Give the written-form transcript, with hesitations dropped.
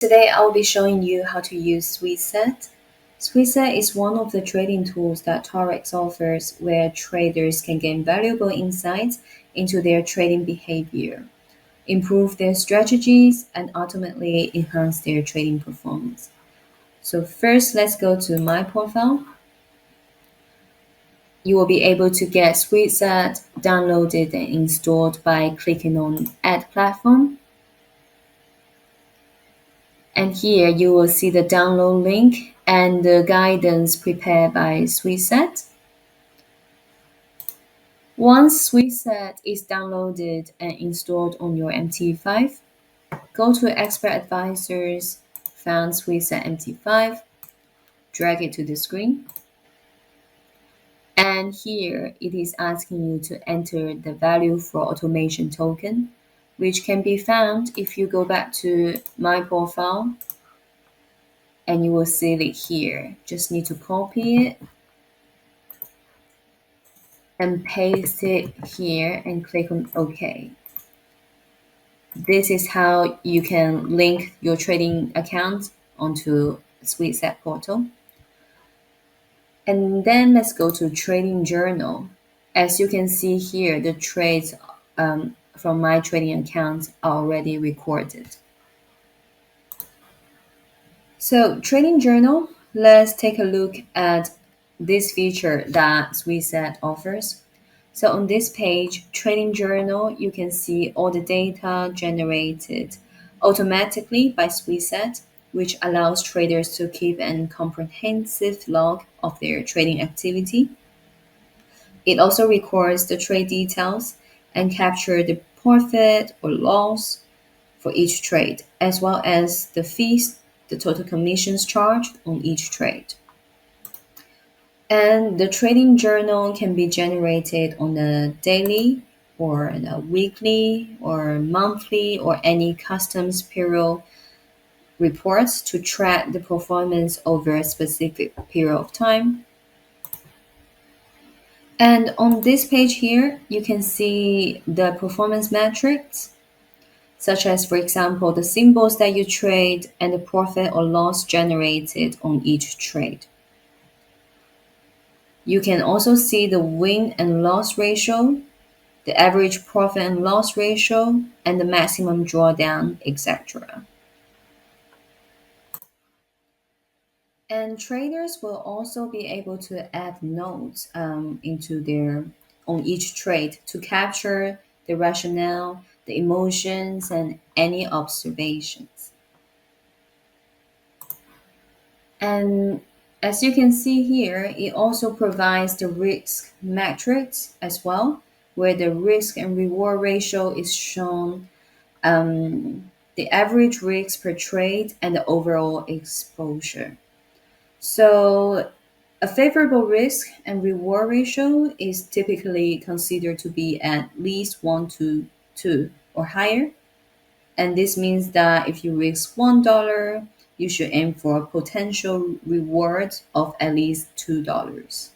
Today I'll be showing you how to use Swiset. Swiset is one of the trading tools that Taurex offers where traders can gain valuable insights into their trading behavior, improve their strategies, and ultimately enhance their trading performance. So first, let's go to my profile. You will be able to get Swiset downloaded and installed by clicking on Add Platform. And here you will see the download link and the guidance prepared by Swiset. Once Swiset is downloaded and installed on your MT5, go to Expert Advisors, found Swiset MT5, drag it to the screen. And here it is asking you to enter the value for automation token, which can be found if you go back to my profile and you will see it here. Just need to copy it and paste it here and click on OK. This is how you can link your trading account onto Swiset portal. And then let's go to Trading Journal. As you can see here, the trades from my trading account are already recorded. So Trading Journal, let's take a look at this feature that Swiset offers. So on this page, Trading Journal, you can see all the data generated automatically by Swiset, which allows traders to keep a comprehensive log of their trading activity. It also records the trade details and captures the profit or loss for each trade, as well as the fees, the total commissions charged on each trade. And the trading journal can be generated on a daily or a weekly or monthly or any customs period reports to track the performance over a specific period of time. And on this page here, you can see the performance metrics, such as, for example, the symbols that you trade and the profit or loss generated on each trade. You can also see the win and loss ratio, the average profit and loss ratio, and the maximum drawdown, etc. And traders will also be able to add notes into their on each trade to capture the rationale, the emotions, and any observations. And as you can see here, it also provides the risk matrix as well, where the risk and reward ratio is shown, the average risk per trade, and the overall exposure. So a favorable risk and reward ratio is typically considered to be at least 1 to 2 or higher. And this means that if you risk $1, you should aim for a potential reward of at least $2.